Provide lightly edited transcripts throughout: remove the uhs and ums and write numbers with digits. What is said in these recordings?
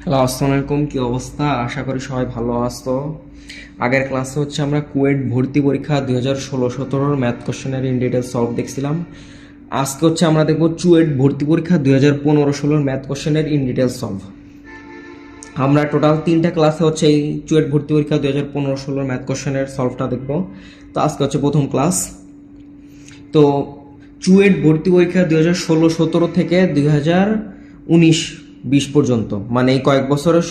Hello, আসসালামু আলাইকুম। কি অবস্থা? আশা করি সবাই ভালো আছো। আগের ক্লাসে হচ্ছে আমরা কুয়েট ভর্তি পরীক্ষা 2016-17 ম্যাথ কোশ্চেনের ইন ডিটেল সলভ দেখছিলাম। আজকে হচ্ছে আমরা দেখবো চুয়েট ভর্তি পরীক্ষা 2015-16 ম্যাথ কোশ্চেনের ইন ডিটেল সলভ। আমরা টোটাল 3টা ক্লাসে হচ্ছে এই চুয়েট ভর্তি পরীক্ষা 2015-16 ম্যাথ কোশ্চেনের সলভটা দেখবো। তো আজকে হচ্ছে প্রথম ক্লাস। তো চুয়েট ভর্তি পরীক্ষা 2016-17 থেকে 2019-20 পর্যন্ত, মানে এই কয়েক বছরের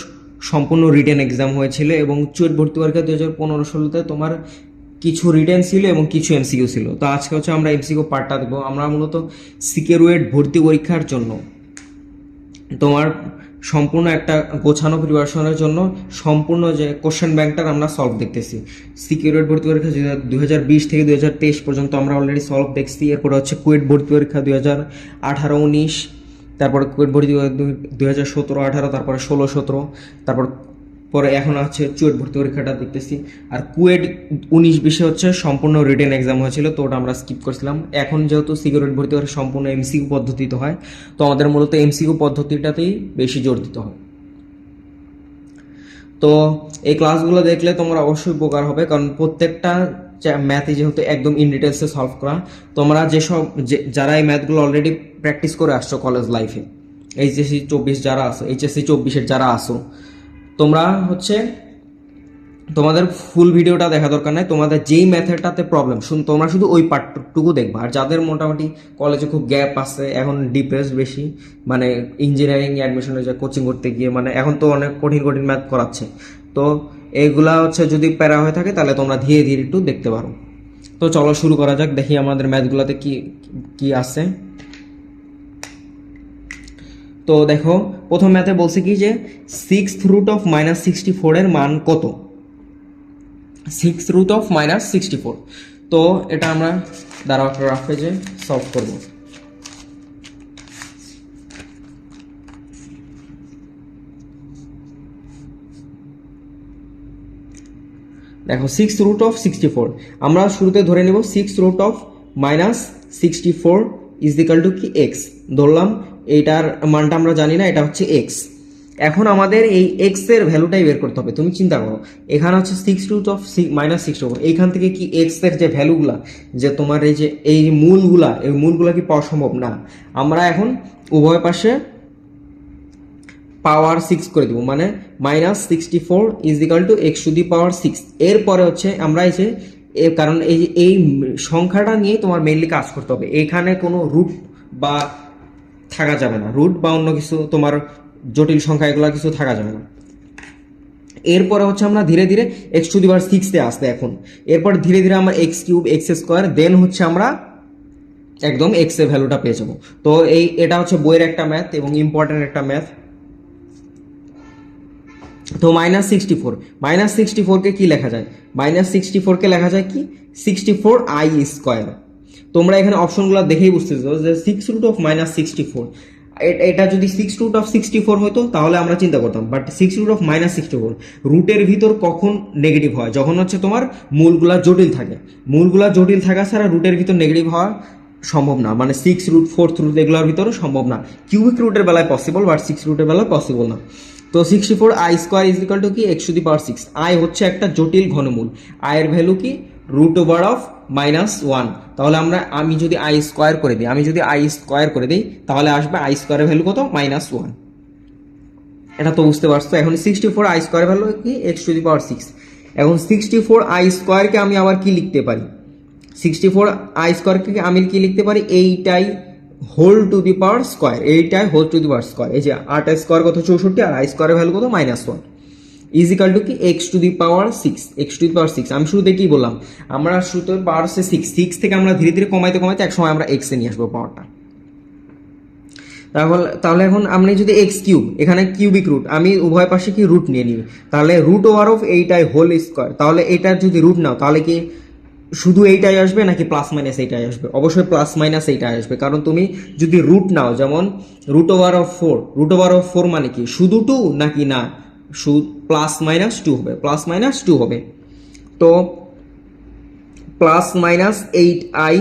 সম্পূর্ণ রিটেন এক্সাম হয়েছিল। এবং চুয়েট ভর্তি পরীক্ষা 2015-16-তে তোমার কিছু রিটেন ছিল এবং কিছু এমসিকিউ ছিল। তো আজকে হচ্ছে আমরা এমসিকিউ পার্টটা দেবো। আমরা মূলত সিকিউরেট ভর্তি পরীক্ষার জন্য তোমার সম্পূর্ণ একটা গোছানো প্রিপারেশনের জন্য সম্পূর্ণ যে কোশ্চেন ব্যাংকটার আমরা সলভ দেখতেছি। সিকিউরিটি ভর্তি পরীক্ষা 2020 থেকে 2023 পর্যন্ত আমরা অলরেডি সলভ দেখছি। এরপরে হচ্ছে কুয়েট ভর্তি পরীক্ষা 2018-19, তারপরে কুয়েট ভর্তি 2017-18, তারপরে 16-17, তারপর এখন হচ্ছে চুয়েট ভর্তি পরীক্ষাটা দেখতেছি। আর কুয়েট 19-20 হচ্ছে সম্পূর্ণ রিটেন এক্সাম হয়েছিল, তো ওটা আমরা স্কিপ করছিলাম। এখন যেহেতু সিকিউরিটি ভর্তি পরীক্ষা সম্পূর্ণ এমসিকিউ পদ্ধতিতে হয়, তো আমাদের মূলত এমসিকিউ পদ্ধতিটাতেই বেশি জোর দিতে হয়। তো এই ক্লাসগুলো দেখলে তোমরা অবশ্যই উপকার হবে, কারণ প্রত্যেকটা ম্যাথে যেহেতু একদম ইন ডিটেলসে সলভ করা, তোমরা যারা এই ম্যাথগুলো অলরেডি প্র্যাকটিস করে আসছো কলেজ লাইফে, এইচএসসি 24 যারা আসো, এইচএসসি 24-এর যারা আসো, তোমরা হচ্ছে তোমাদের ফুল ভিডিওটা দেখা দরকার নাই। তোমাদের যেই মেথডটাতে প্রবলেম তোমরা শুধু ওই পার্টটুকু দেখবা। আর যাদের মোটামুটি কলেজে খুব গ্যাপ আছে, এখন ডিপ্রেস বেশি, মানে ইঞ্জিনিয়ারিং অ্যাডমিশনে যে কোচিং করতে গিয়ে, মানে এখন তো অনেক কঠিন কঠিন ম্যাথ করাচ্ছে, তো এইগুলা হচ্ছে যদি প্যারা হয়ে থাকে তাহলে তোমরা ধীরে ধীরে একটু দেখতে পারো। তো চলো শুরু করা যাক, দেখি আমাদের ম্যাথগুলোতে কি কি আছে। তো দেখো, প্রথম ম্যাথে বলছে কি যে 6√−64 এর মান কত। 6√−64, তো এটা আমরা দ্বারা রাফ পেজে সলভ করব। দেখো 6√64 আমরা শুরুতে ধরে নেব 6√−64 ইজ ইকাল টু কি এক্স ধরলাম। এইটার মানটা আমরা জানি না, এটা হচ্ছে এক্স। এখন আমাদের এই এক্স এর ভ্যালুটাই বের করতে হবে। তুমি চিন্তা করো, এখানে হচ্ছে 6√−64, এইখান থেকে কি এক্স এর যে ভ্যালুগুলা, যে তোমার এই যে এই মূলগুলা কি পাওয়া সম্ভব না। আমরা এখন উভয় পাশে পাওয়ার 6 করে দিব, মানে -64 ইজ ইকাল টু x⁶। এরপরে হচ্ছে আমরা এই যে কারণ এই সংখ্যাটা নিয়ে তোমার মেইনলি কাজ করতে হবে। এখানে কোনো রুট বা থাকা যাবে না, রুট বা অন্য কিছু তোমার জটিল সংখ্যা এগুলো কিছু থাকা যাবে না। এরপরে হচ্ছে আমরা ধীরে ধীরে x⁶ আসতে এখন, এরপর ধীরে ধীরে আমরা x³ x², দেন হচ্ছে আমরা একদম এক্স এর ভ্যালুটা পেয়ে যাবো। তো এটা হচ্ছে বইয়ের একটা ম্যাথ এবং ইম্পর্টেন্ট একটা ম্যাথ। তো -64 কে কি লেখা যায়? -64 কে লেখা যায় কি 64i²। তোমরা এখানে অপশনগুলো দেখেই বুঝতেছো যে 6√−64, এটা যদি 6√64 হতো তাহলে আমরা চিন্তা করতাম, বাট 6√−64 রুটের ভিতর কখন নেগেটিভ হয়? যখন হচ্ছে তোমার মূলগুলা জটিল থাকে। মূলগুলা জটিল থাকা ছাড়া রুটের ভিতর নেগেটিভ হওয়া সম্ভব না, মানে 6 রুট 4th রুট এগুলোর ভিতরে সম্ভব না। কিউবিক রুটের বেলায় পসিবল, বাট 6 রুটের বেলায় পসিবল না। তো 64i² ইজ ইকাল টু কি x⁶। আই হচ্ছে একটা জটিল ঘনমূল, আয়ের ভ্যালু কি √(−1). তাহলে আমি যদি i² করে দিই তাহলে আসবে i² এর ভ্যালু কত? -1। এটা তো বুঝতে পারছো। এখন 64i² ভ্যালু কি x⁶। এখন 64i² কে আমি আবার কি লিখতে পারি? 64i² কে আমি কি লিখতে পারি? এইটাই whole to the power square, এইটাই whole to the power square. এই যে 8 কত 64, আর i² এর ভ্যালু কত? -1 ইজ ইকাল টু কি x⁶। আমি শুরুতে কি বললাম? আমরা শুরুতে পাওয়ার হচ্ছে 6 থেকে আমরা ধীরে ধীরে কমাইতে এক সময় আমরা x এ নিয়ে আসবো পাওয়ারটা। তাহলে এখন আমি যদি x³ এখানে কিউবিক রুট, আমি উভয় পাশে কি রুট নিয়ে নিই, তাহলে √() এইটাই হোল স্কোয়ার। তাহলে এটার যদি রুট নাও তাহলে কি শুধু এইটাই আসবে নাকি প্লাস মাইনাস এইটাই আসবে? অবশ্যই প্লাস মাইনাস এইটাই আসবে, কারণ তুমি যদি রুট নাও, যেমন √(4) মানে কি শুধু 2 নাকি না, +-2 হবে, +-2 হবে। তো +-8i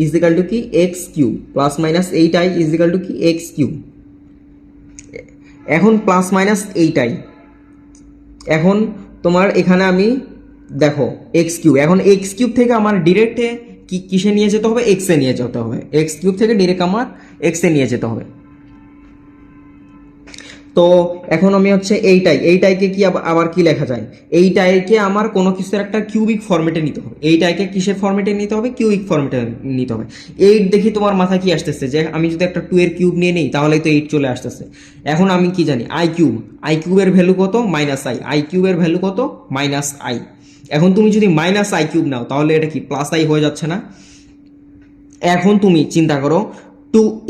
ইজ ইকাল টু কি x³ +-8i is equal to কি x³ এখন প্লাস মাইনাস এইটাই, এখন তোমার এখানে আমি দেখো এক্স কিউব, এখন এক্স কিউব থেকে আমার ডিরেক্টে কিসে নিয়ে যেতে হবে, এক্সে নিয়ে যেতে হবে, এক্স কিউব থেকে ডিরেক্ট আমার এক্সে নিয়ে যেতে হবে। তো এখন আমি হচ্ছে এইটাইকে কি আবার কি লেখা যায়, এইটাইকে আমার কোনো কিছুর একটা কিউবিক ফরম্যাটে নিতে হবে, এইটাইকে কিসের ফরম্যাটে নিতে হবে, কিউবিক ফরম্যাটে নিতে হবে। এইট দেখি তোমার মাথায় কি আসতেছে যে আমি যদি একটা 2 এর কিউব নিয়ে নিই তাহলে তো 8 চলে আসতেছে। এখন আমি কি জানি আই কিউবের ভ্যালু কত, মাইনাস আই কিউবের ভ্যালু কত, মাইনাস আই। এখন তুমি যদি মাইনাস আই কিউব নাও তাহলে এটা কি প্লাস আই হয়ে যাচ্ছে না? এখন তুমি চিন্তা করো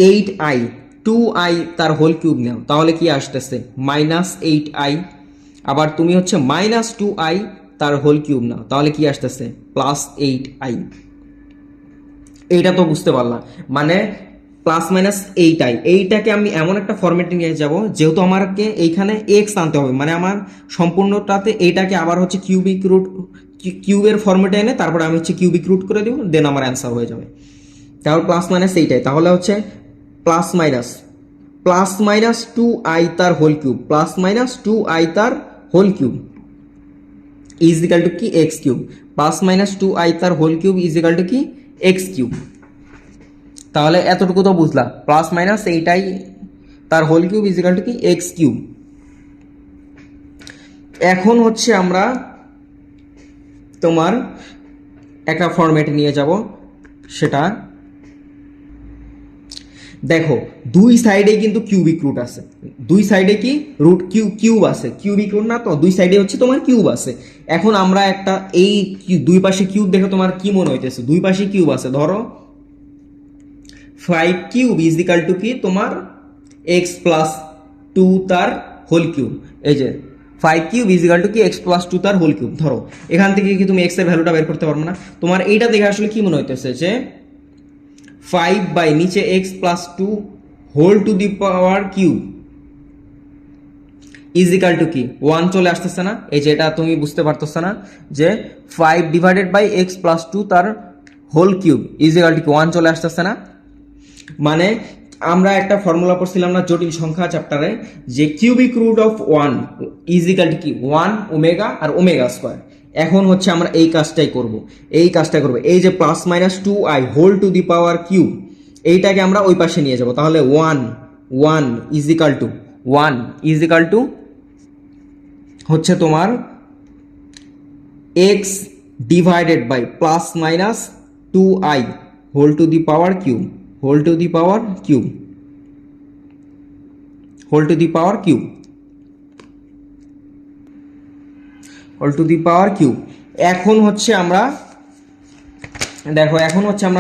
8i 2i তার হোল কিউব নাও তাহলে কি আসতেছে, মাইনাস 8i। আবার তুমি হচ্ছে মাইনাস 2i তার হোল কিউব নাও তাহলে কি আসতেছে, প্লাস 8i। এইটা তো বুঝতে পারলাম, মানে প্লাস মাইনাস এইটাকে আমি এমন একটা ফরম্যাটে নিয়ে যাব যেহেতু আমাকে এইখানে এক্স আনতে হবে, মানে আমার সম্পূর্ণটাতে এইটাকে আবার হচ্ছে কিউবের ফরম্যাটে এনে তারপরে আমি হচ্ছে কিউবিক রুট করে দেবো, দেন আমার অ্যান্সার হয়ে যাবে। তাহলে প্লাস মাইনাস এইটাই, তাহলে হচ্ছে প্লাস মাইনাস 2i তার whole cube, plus minus 2i তার whole cube is equal to কি x cube, plus minus 2i তার whole cube is equal to কি এক্স কিউব। তাহলে এতটুকু তো বুঝলাম, প্লাস মাইনাস এইটাই তার whole cube is equal to কি এক্স কিউব। এখন হচ্ছে আমরা তোমার একটা ফরম্যাটে নিয়ে যাব, সেটা দেখো দুই সাইডে কিন্তু কিউবিক রুট আছে, দুই সাইডে কি রুট কিউব আছে, কিউবিক রুট না তো, দুই সাইডে হচ্ছে তোমার কিউব আছে। এখন আমরা একটা এই দুই পাশে কিউব দেখে তোমার কি মনে হইতেছে, দুই পাশে কিউব আছে, ধরো 5 কিউব ইজ ইকাল টু কি তোমার এক্স প্লাস 2 তার হোল কিউব। এই যে 5 কিউব ইজ ইকাল টু কি এক্স প্লাস 2 তার হোল কিউব। ধরো এখান থেকে কি তুমি এক্স এর ভ্যালুটা বের করতে পারবে না? তোমার এইটা দেখে আসলে কি মনে হইতেছে যে 5 বাই নিচে X plus 2 whole to the power cube is equal to কি 1 চলে আসতেছে না? এই যে এটা তুমি বুঝতে পারতেছ না যে 5 ডিভাইডেড বাই এক্স প্লাস 2 তার whole cube is equal to কি 1 চলে আসতেছে না? মানে আমরা একটা ফর্মুলা পড়ছিলাম না জটিল সংখ্যা চ্যাপ্টারে, যে cubic root of 1 is equal to কি 1 ওমেগা আর ওমেগা স্কয়ার। এখন হচ্ছে আমরা এই কাজটাই করব, এই যে plus minus 2i whole to the power cube এইটাকে আমরা ওই পাশে নিয়ে যাব। তাহলে 1 ইজ ইকাল টু হচ্ছে তোমার x divided by plus minus 2i whole to the power cube whole to the power cube. এখন হচ্ছে আমরা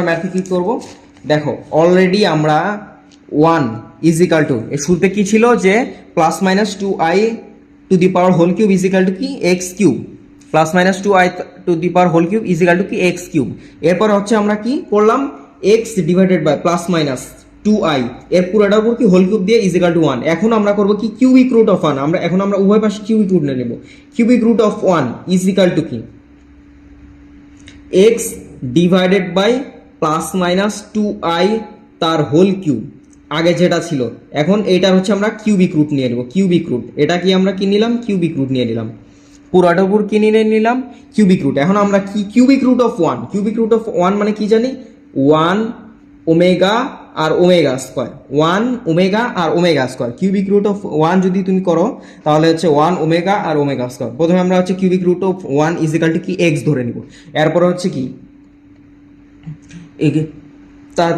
ম্যাথে কি করব, দেখো অলরেডি আমরা 1 ইজ ইকাল টু শুরুতে কি ছিল যে plus minus 2i to the power whole cube is equal to কি x cube, plus minus 2i to the power whole cube is equal to কি এক্স কিউব। এরপর হচ্ছে আমরা কি করলাম, x divided by plus minus 2i এর পুরোটার উপর কি হোল কিউব দিয়ে ইজ ইকাল টু 1। এখন আমরা করব কি কিউবিক রুট অফ 1, এখন আমরা উভয় পাশে কিউবিক রুট নিয়ে নেব। Cubic root of 1 is equal to কি x divided by plus minus 2i তার হোল কিউব আগে যেটা ছিল, এখন এইটার হচ্ছে আমরা কিউবিক রুট নিয়ে নেব। কিউবিক রুট এটা কি আমরা কি নিলাম, কিউবিক রুট নিয়ে নিলাম, পুরাটার উপর কি নিয়ে নিলাম, কিউবিক রুট। এখন আমরা কি কিউবিক রুট অফ 1 মানে কি জানি 1 ওমেগা আর ওমেগা স্কয়ার, 1 ওমেগা আর omega square. Cubic root of 1 যদি তুমি করো তাহলে হচ্ছে 1 ওমেগা আর ওমেগা স্কয়ার। প্রথমে আমরা হচ্ছে cubic root of 1 is equal to কি এক্স ধরে নিব, এরপর হচ্ছে কি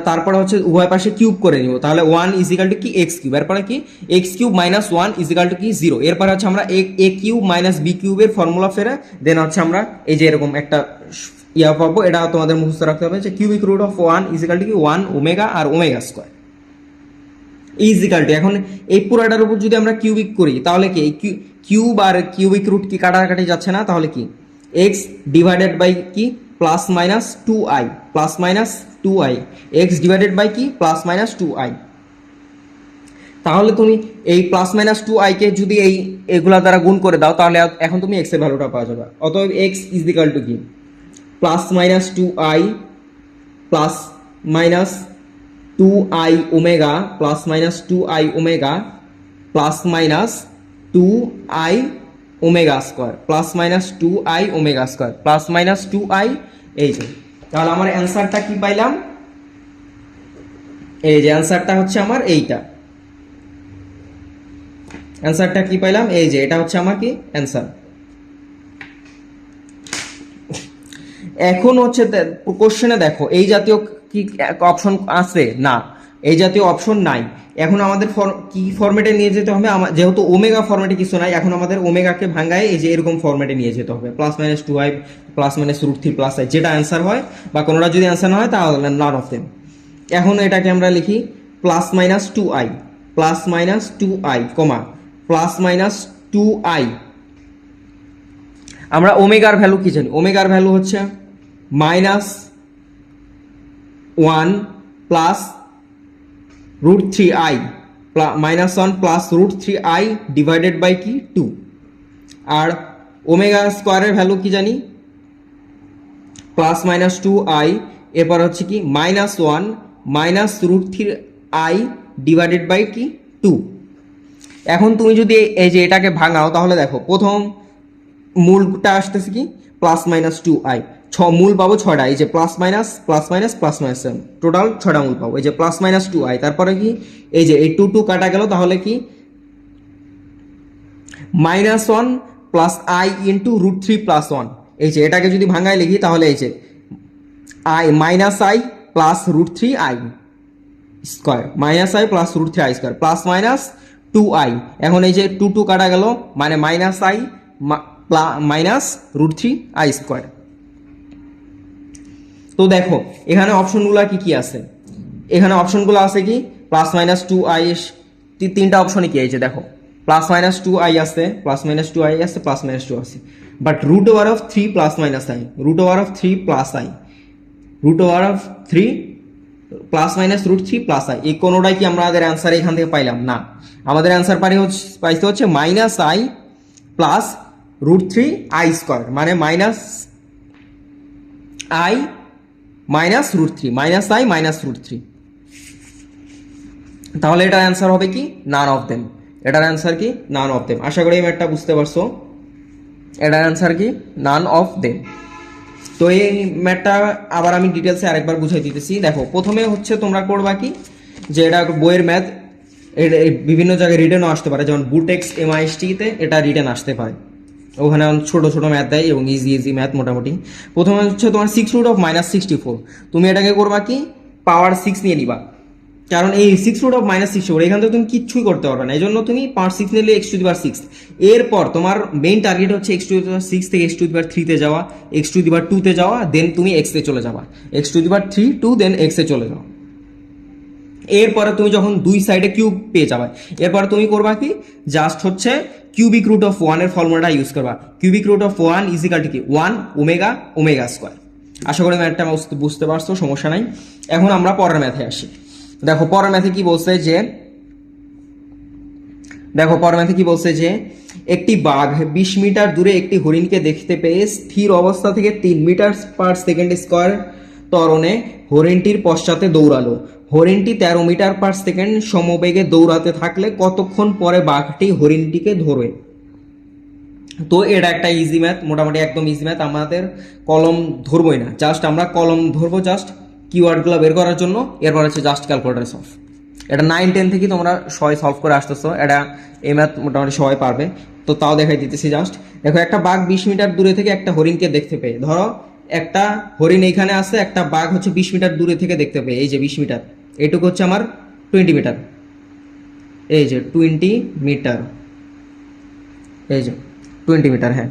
তারপরে হচ্ছে উভয় পাশে কিউব করে নিব, তাহলে 1 ইজ ইকাল টু কি এক্স কিউব, এরপরে কি x cube minus 1 is equal to কি 0। এরপরে হচ্ছে আমরা এ কিউব মাইনাস বি কিউবের ফর্মুলা ফেরে দেন হচ্ছে আমরা এই যে এরকম একটা পাবো, এটা তোমাদের মুখস্থ রাখতে হবে যে cubic root of 1 is equal to কি 1 ওমেগা আর omega square is equal to. এখন এই পুরাটার উপর যদি আমরা কিউবিক করি তাহলে কি কিউব আর কিউবিক রুট কি কাটাকাটি যাচ্ছে না, তাহলে কি এক্স ডিভাইডেড বাই কি plus minus 2i X divided by কি প্লাস মাইনাস 2i। তাহলে তুমি এই প্লাস মাইনাস 2i কে যদি এগুলা দ্বারা গুণ করে দাও তাহলে এখন তুমি এক্স এর ভ্যালুটা পাওয়া যাবে। অতএব এক্স ইজ ইকাল টু কি plus minus 2i plus minus 2i omega plus minus 2i omega plus minus 2i omega square, plus minus 2i omega square, plus minus 2i। এই যে তাহলে আমার অ্যান্সারটা কি পাইলাম, এই যে অ্যান্সারটা হচ্ছে আমার এইটা, অ্যান্সারটা কি পাইলাম, এই যে এটা হচ্ছে আমার কি অ্যান্সার। এখন হচ্ছে কোশ্চেনে দেখো এই জাতীয় কি অপশন আছে না, এই জাতীয় অপশন নাই। এখন আমাদের কি ফরম্যাটে নিয়ে যেতে হবে, যেহেতু ওমেগা ফরম্যাটে কিছু নাই, এখন আমাদের ওমেগাকে ভাঙায় এই যে এরকম ফরম্যাটে নিয়ে যেতে হবে, plus minus 2i plus minus √3 plus i, যেটা অ্যান্সার হয় বা কোনোটা যদি অ্যান্সার না হয় তাহলে নান অফ দেম। এখন এটাকে আমরা লিখি plus minus 2i, plus minus 2i কমা প্লাস মাইনাস 2i। আমরা ওমেগার ভ্যালু কি জানি, ওমেগার ভ্যালু হচ্ছে -1 plus √3i, -1 plus √3i divided by কি 2। আর ওমেগা স্কোয়ারের ভ্যালু কি জানি, প্লাস মাইনাস 2i, এরপর হচ্ছে কি -1 মাইনাস √3i ডিভাইডেড বাই কি 2। এখন তুমি যদি এই যে এটাকে ভাঙাও তাহলে দেখো প্রথম মূলটা আসতেছে কি প্লাস মাইনাস 2i, মূল পাবো 6টা, এই যে plus minus plus minus plus minus total 6টা মূল পাবো, এই যে প্লাস মাইনাস 2i, তারপরে কি এই যে এই 2 কাটা গেল, তাহলে কি -1 প্লাস i ইন্টু √3 প্লাস 1। এই যে এটাকে যদি ভাঙায় লিখি তাহলে এই যে i plus √3i square, -i plus √3i square plus minus 2i। এখন এই যে 2 কাটা গেল, মানে -i মাইনাস √3i স্কোয়ার। তো দেখো এখানে অপশনগুলো কি কি আছে, এখানে অপশনগুলো আছে কি প্লাস মাইনাস 2i, তিনটা অপশনে কি আছে দেখো, প্লাস মাইনাস 2i আছে, প্লাস মাইনাস 2i আছে, প্লাস মাইনাস 2 আছে, but √3 plus minus i, √3 plus i, √3 plus minus √3 plus i, এই কোনোটাই কি আমাদের অ্যান্সার এখান থেকে পাইলাম না। আমাদের অ্যান্সার পাইতে হচ্ছে -i প্লাস √3i স্কোয়ার, মানে -i মাইনাস √3, -i মাইনাস √3। তাহলে এটার অ্যান্সার হবে কি নান অফ দেম, এটার অ্যান্সার কি নান অফ দেম। আশা করি এই ম্যাথটা বুঝতে পারছো, এটার অ্যান্সার কি নান অফ দেম। তো এই ম্যাথটা আবার আমি ডিটেলসে আরেকবার বুঝাই দিতেছি। দেখো প্রথমে হচ্ছে তোমরা করবা কি, যে এটা বইয়ের ম্যাথ, বিভিন্ন জায়গায় রিটেনও আসতে পারে, যেমন বুটেক্স MIST-তে এটা রিটেন আসতে পারে, ওখানে ছোট ছোট ম্যাথ দেয় এবং ইজি ম্যাথ মোটামুটি। প্রথমে হচ্ছে তোমার 6√-64, তুমি এটাকে করবা কি পাওয়ার 6 নিয়ে নিবা, কারণ এই 6√-64 এখান থেকে তুমি কিচ্ছুই করতে পারবে না, এই জন্য তুমি পাওয়ার 6 নিলে x⁻6। এরপর তোমার মেইন টার্গেট হচ্ছে x⁻6 থেকে x⁻3 তে যাওয়া, x⁻2 তে যাওয়া, দেন তুমি x এ চলে যাবা, x⁻3 2 দেন x এ চলে যাও। এরপরে তুমি যখন দুই সাইডে কিউব পেয়ে যাবে, এরপরে তুমি করবা কি জাস্ট হচ্ছে কিউবিক রুট অফ 1 এর ফর্মুলাটা ইউজ করবা, cubic root of 1 is equal to কি 1 ওমেগা ওমেগা স্কোয়ার। আশা করি ম্যাথটা বুঝতে পারছো, সমস্যা নাই। এখন আমরা পরের ম্যাথে আসি। দেখো পরের ম্যাথে কি বলছে যে, দেখো পরের ম্যাথে কি বলছে যে একটি বাঘ 20 মিটার দূরে একটি হরিণকে দেখতে পেয়ে স্থির অবস্থা থেকে 3 মিটার পার সেকেন্ড স্কোয়ার ত্বরণে হরিণটির পশ্চাতে দৌড়ালো। হরিণটি 13 মিটার পার সেকেন্ড সমবেগে দৌড়াতে থাকলে কতক্ষণ পরে বাঘটি হরিণটিকে ধরবে? তো এটা একটা ইজি ম্যাথ, মোটামুটি একদম ইজি ম্যাথ, আমাদের কলম ধরবই না, জাস্ট আমরা কলম ধরবো জাস্ট কিওয়ার্ডগুলো বের করার জন্য। এরপর হচ্ছে জাস্ট ক্যালকুলেটার সলভ। এটা 9-10 থেকে তোমরা সবাই সলভ করে আসতেছো, এটা এই ম্যাথ মোটামুটি সবাই পারবে। তো তাও দেখাই দিতেছি জাস্ট। দেখো একটা বাঘ 20 মিটার দূরে থেকে একটা হরিণকে দেখতে পেয়ে, ধরো একটা হরিণ এইখানে আছে, একটা বাঘ হচ্ছে 20 মিটার দূরে থেকে দেখতে পেয়ে, এই যে 20 মিটার, এইটুকু হচ্ছে আমার 20 মিটার, এই যে 20 মিটার, এই যে 20 মিটার, হ্যাঁ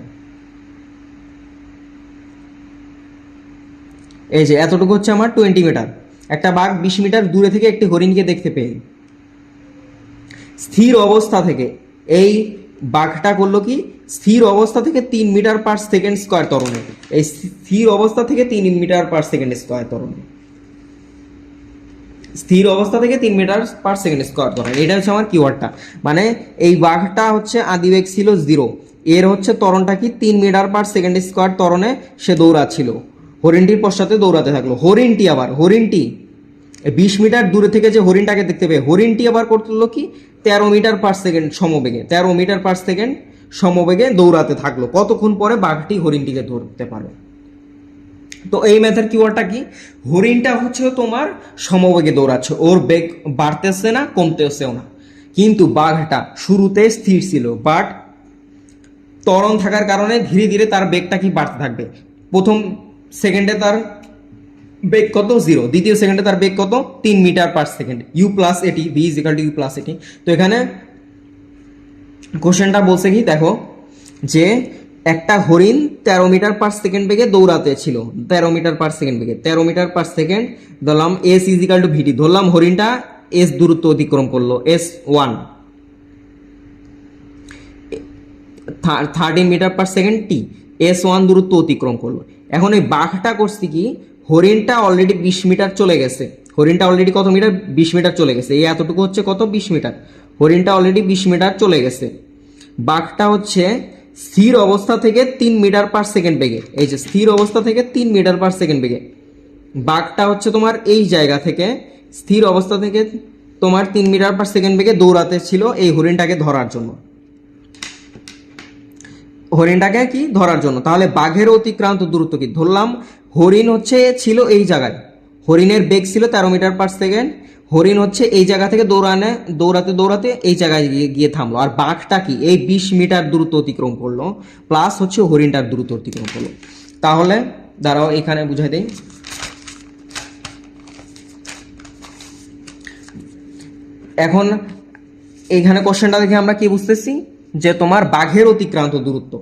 এই যে এতটুকু হচ্ছে আমার 20 মিটার। একটা বাঘ 20 মিটার দূরে থেকে একটি হরিণকে দেখতে পেয়ে স্থির অবস্থা থেকে, এই বাঘটা করলো কি স্থির অবস্থা থেকে 3 মিটার পার সেকেন্ড স্কোয়ার ত্বরণে, এই স্থির অবস্থা থেকে 3 মিটার পার সেকেন্ড স্কোয়ার ত্বরণে, স্থির অবস্থা থেকে 3 মিটার পার সেকেন্ড স্কোয়ার ত্বরণে, এটা হচ্ছে আমার কিওয়ার্ডটা। মানে এই বাঘটা হচ্ছে আদিবেগ ছিল 0, এর হচ্ছে ত্বরণটা কি 3 মিটার পার সেকেন্ড স্কোয়ার ত্বরণে সে দৌড়াচ্ছিল, হরিণটির পশ্চাতে দৌড়াতে থাকলো। হরিণটি 20 মিটার দূরে থেকে যে হরিণটাকে দেখতে পেয়ে হরিণটি আবার করলো কি 13 মিটার/সেকেন্ড সমবেগে 13 মিটার/সেকেন্ড সমবেগে দৌড়াতে থাকলো। কতক্ষণ পরে বাঘটি হরিণটিকে ধরতে পারবে? তো এই ম্যাথের কিওয়ার্ডটা কি? হরিণটা হচ্ছে তোমার সমবেগে দৌড়াচ্ছে, ওর বেগ বাড়তেছে না কমতেছেও না, কিন্তু বাঘটা শুরুতে স্থির ছিল, বাট ত্বরণ থাকার কারণে ধীরে ধীরে তার বেগটা কি বাড়তে থাকবে। প্রথম সেকেন্ডে তার বেগ কত? 0। দ্বিতীয় সেকেন্ডে তার বেগ কত? 3 metre per second. U plus at, V is equal to U plus at. তো এখানে কোশ্চেনটা বলছে কি দেখো, যে একটা হরিণ 13 মিটার/সেকেন্ড বেগে দৌড়াতে ছিল, 13 মিটার/সেকেন্ড বেগে, 13 মিটার/সেকেন্ড ধরলাম এস ইজ ইকাল টু ভিটি, ধরলাম হরিণটা এস দূরত্ব অতিক্রম করলো, S1 13 মিটার/সেকেন্ড টি, S1 দূরত্ব অতিক্রম করলো। এখন এই বাঘটা করছে কি, হরিণটা অলরেডি 20 মিটার চলে গেছে, হরিণটা অলরেডি কত মিটার? 20 মিটার চলে গেছে, এই এতটুকু হচ্ছে কত? 20 মিটার। হরিণটা অলরেডি 20 মিটার চলে গেছে, বাঘটা হচ্ছে স্থির অবস্থা থেকে 3 মিটার/সেকেন্ড বেগে, এই যে স্থির অবস্থা থেকে 3 মিটার/সেকেন্ড বেগে বাঘটা হচ্ছে তোমার এই জায়গা থেকে স্থির অবস্থা থেকে তোমার 3 মিটার/সেকেন্ড বেগে দৌড়াতে ছিল এই হরিণটাকে ধরার জন্য, হরিণটাকে কি ধরার জন্য। তাহলে বাঘের অতিক্রান্ত দূরত্ব কি? ধরলাম হরিণ হচ্ছে ছিল এই জায়গায়, হরিণের বেগ ছিল 13 মিটার/সেকেন্ড, হরিণ হচ্ছে এই জায়গা থেকে দৌড়াতে দৌড়াতে এই জায়গায় গিয়ে থামলো, আর বাঘটা কি এই 20 মিটার দূরত্ব অতিক্রম করলো, প্লাস হচ্ছে হরিণটার দূরত্ব অতিক্রম করলো। তাহলে দাঁড়াও এখানে বুঝাই দেই। এখন এইখানে কোশ্চেনটা দেখে আমরা কি বুঝতেছি, যে তোমার বাঘের অতিক্রান্ত দূরত্ব,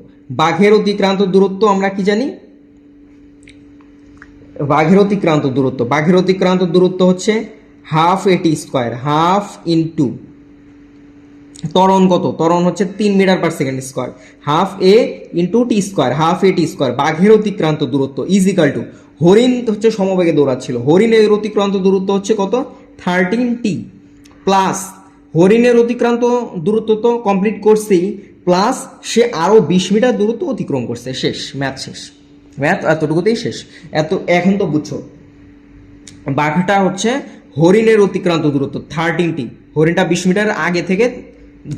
বাঘের অতিক্রান্ত দূরত্ব আমরা কি জানি? বাঘের অতিক্রান্ত দূরত্ব হচ্ছে হাফ এটি স্কোয়ার, হাফ ইন্টু ত্বরণ কত? ত্বরণ হচ্ছে 3 মিটার/সেকেন্ড স্কোয়ার, হাফ এ ইন্টু টি স্কোয়ার, হাফ এ টি স্কোয়ার। বাঘের অতিক্রান্ত দূরত্ব ইজ ইকাল টু, হরিণ হচ্ছে সমবেগে দৌড়াচ্ছিল, হরিণের অতিক্রান্ত দূরত্ব হচ্ছে কত? 13t, প্লাস হরিণের অতিক্রান্ত দূরত্ব তো কমপ্লিট করছেই, প্লাস সে আরো 20 মিটার দূরত্ব অতিক্রম করছে। শেষ, ম্যাথ শেষ, ম্যাথ এতটুকুতেই শেষ। এখন তো বুঝছো বাঘটা হচ্ছে হরিণের অতিক্রান্ত দূরত্ব 13t, হরিণটা 20 মিটার আগে থেকে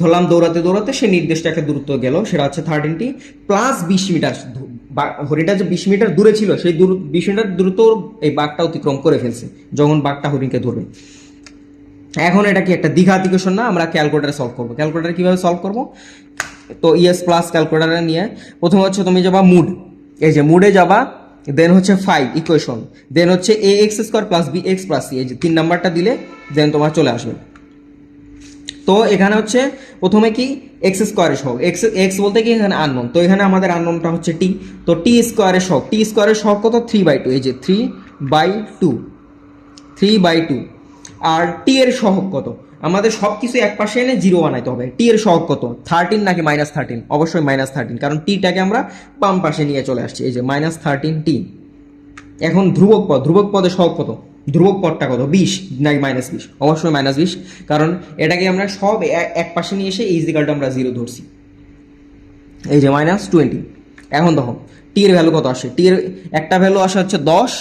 ধরলাম দৌড়াতে দৌড়াতে সে নির্দিষ্ট একটা দূরত্ব গেল, সেটা হচ্ছে 13t প্লাস 20 মিটার, হরিণটা যে 20 মিটার দূরে ছিল সেই 20 মিটার দূরত্ব এই বাঘটা অতিক্রম করে ফেলছে যখন বাঘটা হরিণকে ধরবে। এখন এটা কি একটা দ্বিঘাত ইকুয়েশন না? আমরা ক্যালকুলেটারে সলভ করবো। ক্যালকুলেটারে কিভাবে সলভ করব? তো ইএস প্লাস ক্যালকুলেটারে নিয়ে প্রথমে হচ্ছে তুমি যাবা মুড, এই যে মুডে যাবা, দেন হচ্ছে 5 ইকুয়েশন, দেন হচ্ছে ax² plus bx plus c, এই যে 3 নাম্বারটা দিলে দেন তোমার চলে আসবে। তো এখানে হচ্ছে প্রথমে কি এক্স স্কোয়ারের সহগ, এক্স বলতে কি এখানে আননোন, তো এখানে আমাদের আননোনটা হচ্ছে টি, তো টি স্কোয়ারের সহগ, টি স্কোয়ারের সহগ কত? 3/2, এই যে 3/2, আর টি এর সহগ কত? আমাদের সব কিছু এক পাশে এনে 0 বানাইতে হবে। টি এর সহগ কত? 13 নাকি -13? অবশ্যই -13, কারণ টিটাকে আমরা বাম পাশে নিয়ে চলে আসছি, এই যে -13t। এখন ধ্রুবক পদের সহগ কত? ধ্রুবক পদটা কত? 20 নাকি -20? অবশ্যই -20, কারণ এটাকে আমরা সব এক পাশে নিয়ে এসে ইজিক্যালটা আমরা 0 ধরছি, এই যে -20। এখন দেখো টি এর ভ্যালু কত আসে? টি এর একটা ভ্যালু আসে হচ্ছে 10,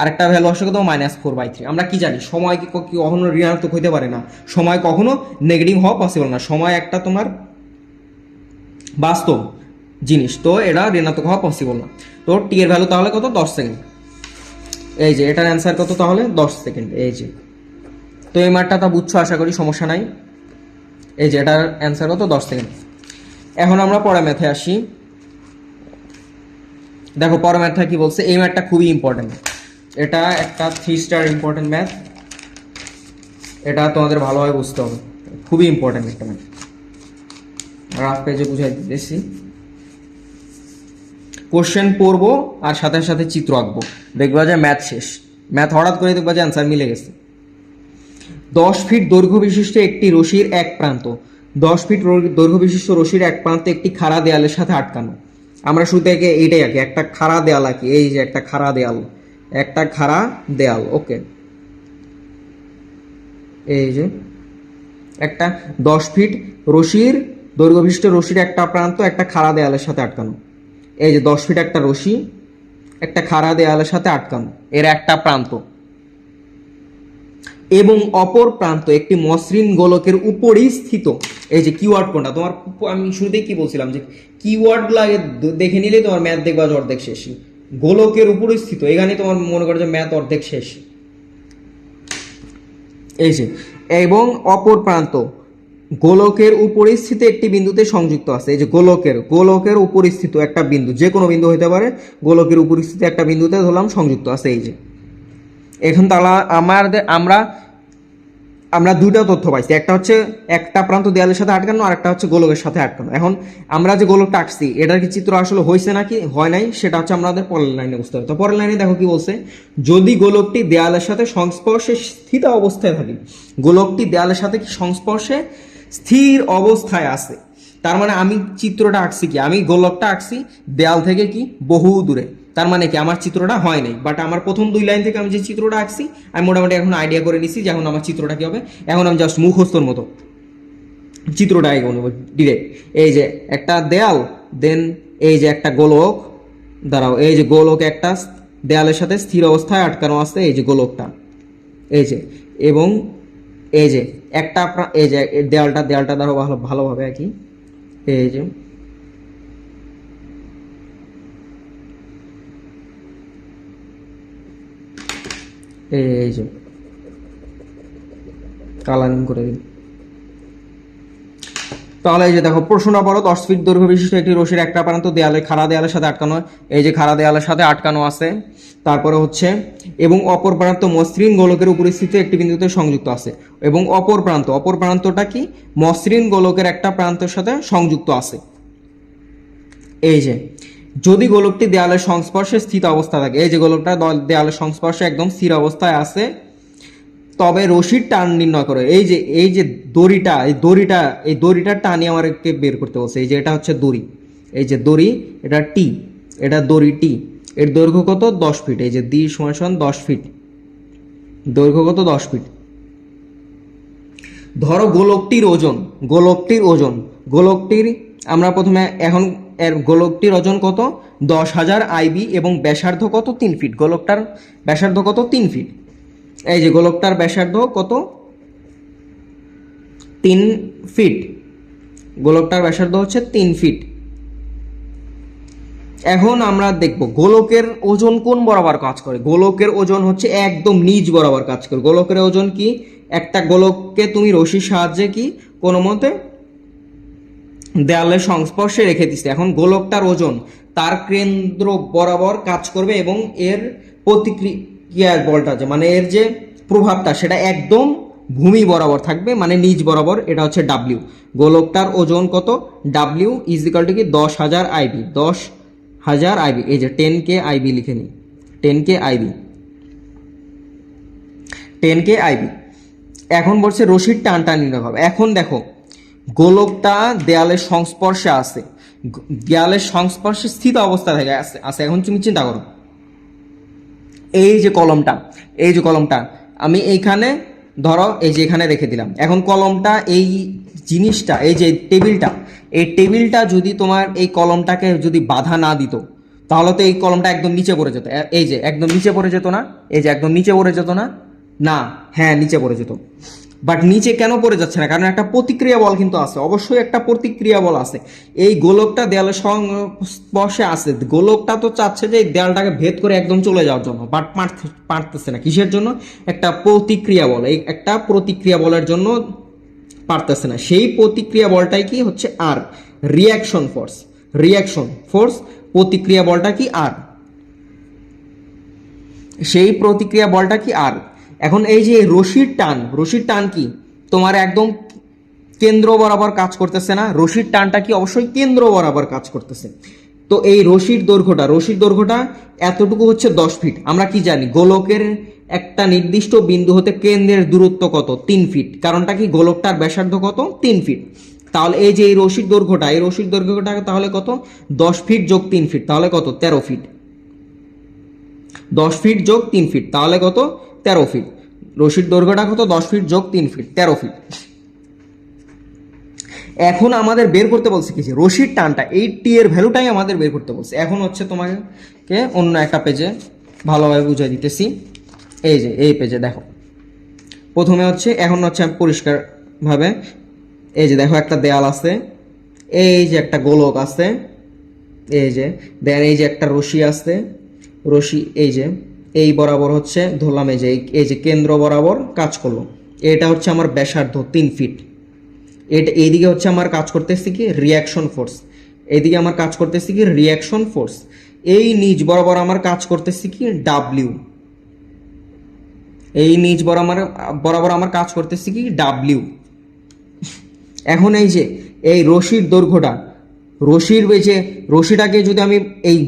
আর একটা ভ্যালু আসে কত? -4/3। আমরা কি জানি সময় কি কখনো ঋণাত্মক হইতে পারে না, সময় কখনো নেগেটিভ হওয়া পসিবল না, সময় একটা তোমার বাস্তব জিনিস, তো এটা ঋণাত্মক হওয়া পসিবল না। তো টি এর ভ্যালু তাহলে কত? 10 সেকেন্ড। এই যে এটার অ্যান্সার কত তাহলে? 10 সেকেন্ড। এই যে, তো এই মাঠটা তা বুঝছো, আশা করি সমস্যা নাই। এই যে এটার অ্যান্সার কত? 10 সেকেন্ড। এখন আমরা পরের ম্যাথে আসি। দেখো পরের ম্যাথটা কি বলছে, এই ম্যাথটা খুবই ইম্পর্টেন্ট, এটা একটা 3 স্টার ইম্পর্টেন্ট ম্যাথ, এটা তোমাদের ভালোভাবে বুঝতে হবে, খুবই ইম্পর্টেন্ট একটা ম্যাথ। রাফ পেজে বুঝাই দিতেছি, কোশ্চেন পড়বো আর সাথে সাথে চিত্র আঁকবো, দেখবা যে ম্যাথ শেষ। ম্যাথ হঠাৎ করে দেখবা যে অ্যান্সার মিলে গেছে। 10 ফিট দৈর্ঘ্য বিশিষ্ট একটি রশির এক প্রান্ত, 10 ফিট দৈর্ঘ্য বিশিষ্ট রশির এক প্রান্তে একটি খাড়া দেয়ালের সাথে আটকানো। আমরা শুরু থেকে এইটাই আঁকি, একটা খাড়া দেয়াল আঁকি, এই যে একটা খাড়া দেয়াল, ওকে। এই যে একটা 10 ফিট রশির দৈর্ঘ্য বিশিষ্ট রশির একটা প্রান্ত একটা খাড়া দেয়ালের সাথে আটকানো। এই যে 10 ফিট একটা রশি একটা খাড়া দেয়ালের সাথে আটকানো, এর একটা প্রান্ত। এবং অপর প্রান্ত একটি মসৃণ গোলকের উপরই স্থিত। এই যে কিওয়ার্ড কোনটা তোমার, আমি শুরুতেই কি বলছিলাম যে কিওয়ার্ড লাগে দেখে নিলে তোমার ম্যাথ দেখবা অর্ধেক শেষ। গোলকের উপরই স্থিত, এখানে তোমার মনে করো যে ম্যাথ অর্ধেক শেষ। এই যে এবং অপর প্রান্ত গোলকের উপরিস্থিত একটি বিন্দুতে সংযুক্ত আছে। এই যে গোলকের উপরিস্থিত একটা বিন্দু, যে কোনো বিন্দু হতে পারে, গোলকের উপরিস্থিত একটা বিন্দুতে ধরলাম সংযুক্ত আছে। এই যে এখন তাহলে আমরা আমরা দুইটা তথ্য পাইছি, একটা হচ্ছে একটা প্রান্ত দেয়ালের সাথে আটকানো আর একটা হচ্ছে গোলকের সাথে আটকানো। এখন আমরা যে গোলকটা আঁকছি এটার কি চিত্র আসলে হয়েছে নাকি হয় নাই সেটা হচ্ছে আমাদের পরের লাইনে বুঝতে হবে। তো পরের লাইনে দেখো কি বলছে, যদি গোলকটি দেয়ালের সাথে সংস্পর্শে স্থির অবস্থায় থাকে, গোলকটি দেয়ালের সাথে কি সংস্পর্শে স্থির অবস্থায় আছে, তার মানে আমি চিত্রটা আঁকছি কি, আমি গোলকটা আঁকছি দেয়াল থেকে কি বহু দূরে, তার মানে কি আমার চিত্রটা হয় নাই। বাট আমার প্রথম দুই লাইন থেকে আমি যে চিত্রটা আঁকছি আমি মোটামুটি এখন আইডিয়া করে নিছি যে এখন আমার চিত্রটা কি হবে। এখন আমি জাস্ট মুখস্থর মতো চিত্রটা এগো নেব ডিরেক্ট। এই যে একটা দেয়াল, দেন এই যে একটা গোলক, দাঁড়াও, এই যে গোলক একটা দেয়ালের সাথে স্থির অবস্থায় আটকানো আছে, এই যে গোলকটা, এই যে, এবং এই যে একটা এই যে দেয়ালটা দ্বারা ভালোভাবে আর কি, এই যে এই যে কালারিং করে দিন। তাহলে এই যে দেখো প্রশ্নটা বলো, 10 ফিট দৈর্ঘ্য বিশিষ্ট একটি রশির একটা প্রান্ত দেয়ালে খাড়া দেয়ালের সাথে আটকানো, এই যে খাড়া দেয়ালের সাথে আটকানো আছে। তারপরে হচ্ছে এবং অপর প্রান্ত মসৃণ গোলকের উপরিস্থিত একটি বিন্দুতে সংযুক্ত আছে। এবং অপর প্রান্তটা কি, মসৃণ গোলকের একটা প্রান্তের সাথে সংযুক্ত আছে। এই যে যদি গোলকটি দেয়ালের সংস্পর্শে স্থিত অবস্থা থাকে, এই যে গোলকটা দেয়ালের সংস্পর্শে একদম স্থির অবস্থায় আছে, তবে রশির টান নির্ণয় করো। এই যে দড়িটার টানই আমাকে বের করতে বলছে। এই যে এটা হচ্ছে দড়ি, এই যে দড়ি, এটা টি, এটা দড়ি টি, এর দৈর্ঘ্য কত 10 ফিট। এই যে ডি সমান 10 ফিট, দৈর্ঘ্য কত 10 ফিট। ধরো গোলকটির আমরা প্রথমে এখন এর গোলকটির ওজন কত 10,000 আইবি এবং ব্যাসার্ধ কত 3 ফিট। গোলকটার ব্যাসার্ধ কত 3 ফিট। এই যে গোলকটার ব্যাসার্ধ কত 3 ফিট, গোলকটার ব্যাসার্ধ হচ্ছে 3 ফিট। এখন আমরা দেখব গোলকের ওজন কোন বরাবর কাজ করে। গোলকের ওজন হচ্ছে একদম নিচ বরাবর কাজ করে। গোলকের ওজন কি, একটা গোলককে তুমি রশির সাহায্যে কি কোনো মতে দেয়ালের সংস্পর্শে রেখে দিচ্ছে। এখন গোলকটার ওজন তার কেন্দ্র বরাবর কাজ করবে এবং এর প্রতিক্রিয়ার বলটা আছে, মানে এর যে প্রভাবটা সেটা একদম ভূমি বরাবর থাকবে, মানে নিচ বরাবর। এটা হচ্ছে ডাব্লিউ। গোলকটার ওজন কত, ডাব্লিউ ইজ ইকাল টু কি 10,000 আইবি, 10,000 আইবি। এই যে 10K আইবি লিখে নিই, 10K আইবি, 10K আইবি। এখন বলছে রশির টানটা নির্ণয় হবে। এখন দেখো গোলকটা দেয়ালের সংস্পর্শে আছে, দেয়ালের সংস্পর্শে স্থিত অবস্থা থেকে আছে। এখন তুমি চিন্তা করো, এই যে কলমটা আমি এইখানে ধরো এই যে এখানে রেখে দিলাম। এখন কলমটা এই জিনিসটা, এই যে টেবিলটা যদি তোমার এই কলমটাকে যদি বাধা না দিত তাহলে তো এই কলমটা একদম নিচে পড়ে যেত। এই যে একদম নিচে পড়ে যেত না, এই যে একদম নিচে পড়ে যেত না, না হ্যাঁ নিচে পড়ে যেত। বাট নিচে কেন পড়ে যাচ্ছে না, কারণ একটা প্রতিক্রিয়া বল কিন্তু আছে, অবশ্যই একটা প্রতিক্রিয়া বল আছে। এই গোলকটা দেয়ালের সংস্পর্শে আছে, গোলকটা তো চাচ্ছে যে এই দেয়ালটাকে ভেদ করে একদম চলে যাওয়ার জন্য, বাট পারতেছে না। কিসের জন্য, একটা প্রতিক্রিয়া বল, এই একটা প্রতিক্রিয়া বলের জন্য পারতেছে না। সেই প্রতিক্রিয়া বলটাই কি হচ্ছে আর, রিয়াকশন ফোর্স, প্রতিক্রিয়া বলটা কি আর, সেই প্রতিক্রিয়া বলটা কি আর। এখন এই যে রশির টান কি তোমার একদম কেন্দ্র বরাবর কাজ করতেছে না, রশির টানটা কি অবশ্যই কেন্দ্র বরাবর কাজ করতেছে। তো এই রশির দৈর্ঘ্যটা এতটুকু হচ্ছে 10 ফিট। আমরা কি জানি গোলকের একটা নির্দিষ্ট বিন্দু হতে কেন্দ্রের দূরত্ব কত 3 ফিট, কারণটা কি গোলকটার ব্যাসার্ধ কত 3 ফিট। তাহলে এই যে এই রশির দৈর্ঘ্যটা তাহলে কত 10 ফিট যোগ 3 ফিট, তাহলে কত 13 ফিট। 10 ফিট যোগ 3 ফিট তাহলে কত 13 ফিট। রশির দৈর্ঘ্যটা কত 10 ফিট যোগ 3 ফিট 13 ফিট। এখন আমাদের বের করতে বলছে কি, রশির টানটা, এই টি এর ভ্যালুটাই আমাদের বের করতে বলছে। এখন হচ্ছে তোমাকে অন্য একটা পেজে ভালোভাবে বুঝিয়ে দিতেছি। এই যে এই পেজে দেখো প্রথমে হচ্ছে এখন হচ্ছে আমি পরিষ্কার ভাবে এই যে দেখো একটা দেয়াল আছে, এই যে একটা গোলক আছে, এই যে দেন এই যে একটা রশি আছে, রশি এই যে এই বরাবর হচ্ছে ধরলাম, এই যে কেন্দ্র বরাবর কাজ করলো, এটা হচ্ছে আমার ব্যাসার্ধ 3 ফিট। এটা এইদিকে হচ্ছে আমার কাজ করতেছে কি রিয়াকশন ফোর্স, এইদিকে আমার কাজ করতেছে কি রিয়াকশন ফোর্স, এই নিচ বরাবর আমার কাজ করতেছে কি ডাব্লিউ, এই নিচ বরাবর আমার কাজ করতেছে কি ডাব্লিউ। এখন এই যে এই রশির দৈর্ঘ্যটা, রশির এই যে রশিটাকে যদি আমি এই